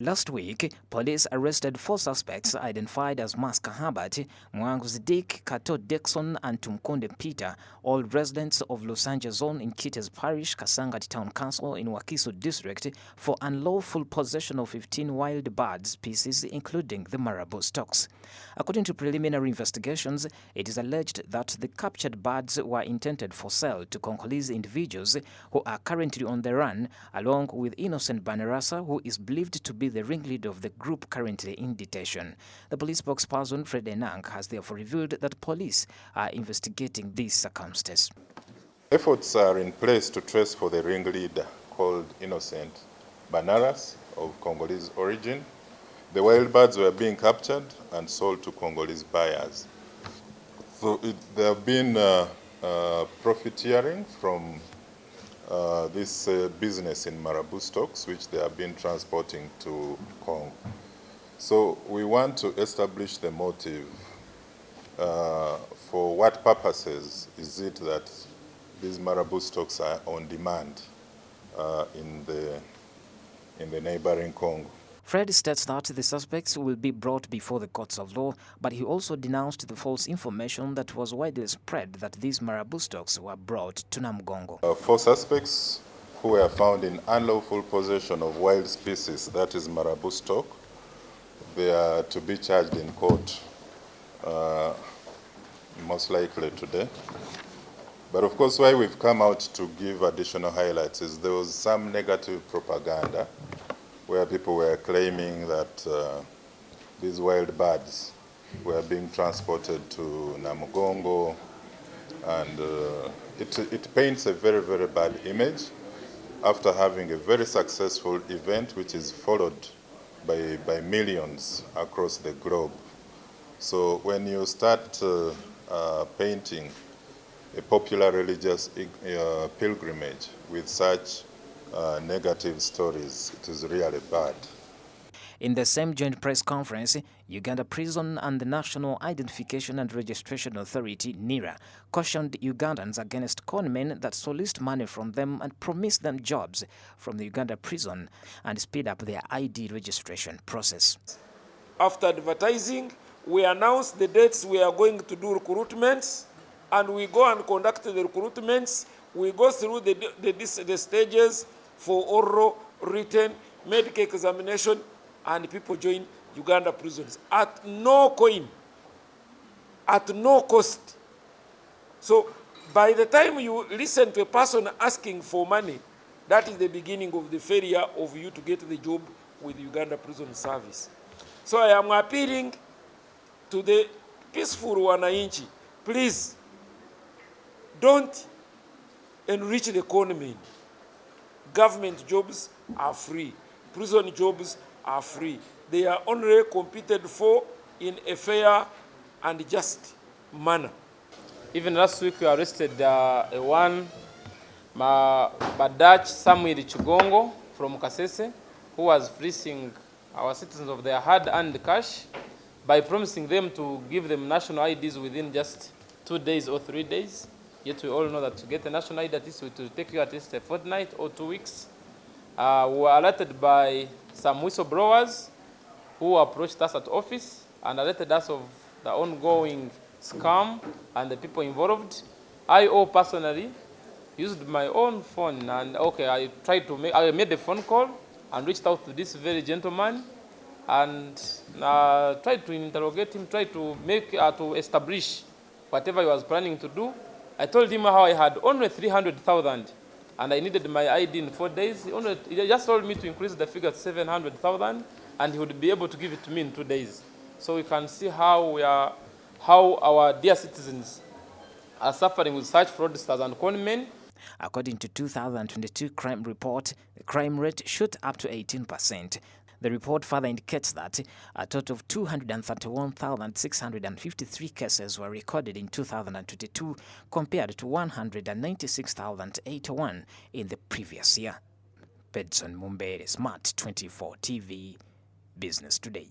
Last week, police arrested 4 suspects identified as Maska Herbert, Mwanguzi Dick, Kato Dixon, and Tumkonde Peter, all residents of Lusanja Zone in Kites Parish, Kasangati Town Council in Wakiso District, for unlawful possession of 15 wild bird species, including the Marabou storks. According to preliminary investigations, it is alleged that the captured birds were intended for sale to Congolese individuals who are currently on the run, along with Innocent Banarasa, who is believed to be the ringleader of the group currently in detention. The police spokesperson, Fred Enanga, has therefore revealed that police are investigating these circumstances. Efforts are in place to trace for the ringleader, called Innocent Banaras, of Congolese origin. The wild birds were being captured and sold to Congolese buyers. So there have been profiteering from this business in Marabou stocks, which they have been transporting to Congo. So we want to establish the motive. For what purposes is it that these Marabou stocks are on demand in the neighboring Congo? Fred states that the suspects will be brought before the courts of law, but he also denounced the false information that was widely spread that these Marabou stocks were brought to Namugongo. 4 suspects who were found in unlawful possession of wild species, that is Marabou stock, they are to be charged in court, most likely today. But of course, why we've come out to give additional highlights is there was some negative propaganda where people were claiming that these wild birds were being transported to Namugongo, and it paints a very, very bad image after having a very successful event which is followed by millions across the globe. So when you start painting a popular religious pilgrimage with such negative stories, it is really bad. In the same joint press conference, Uganda Prison and the National Identification and Registration Authority, NIRA, cautioned Ugandans against conmen that solicit money from them and promise them jobs from the Uganda prison and speed up their ID registration process. After advertising, we announce the dates we are going to do recruitments, and we go and conduct the recruitments. We go through the stages for oral, written, medical examination, and people join Uganda prisons at no coin, at no cost. So by the time you listen to a person asking for money, that is the beginning of the failure of you to get the job with Uganda Prison Service. So I am appealing to the peaceful wananchi, please don't enrich the economy. Government jobs are free. Prison jobs are free. They are only competed for in a fair and just manner. Even last week we arrested one Badach Samuel Chigongo from Kasese, who was fleecing our citizens of their hard-earned cash by promising them to give them national IDs within just 2 days or 3 days. Yet we all know that to get a national ID, it will take you at least a fortnight or 2 weeks. We were alerted by some whistleblowers who approached us at office and alerted us of the ongoing scam and the people involved. I personally used my own phone, and I made a phone call and reached out to this very gentleman and tried to interrogate him, tried to to establish whatever he was planning to do. I told him how I had only 300,000 and I needed my ID in 4 days. He just told me to increase the figure to 700,000 and he would be able to give it to me in 2 days. So we can see how our dear citizens are suffering with such fraudsters and conmen. According to 2022 crime report, the crime rate shot up to 18%. The report further indicates that a total of 231,653 cases were recorded in 2022 compared to 196,081 in the previous year. Pedson Mumbere, Smart24 TV, Business Today.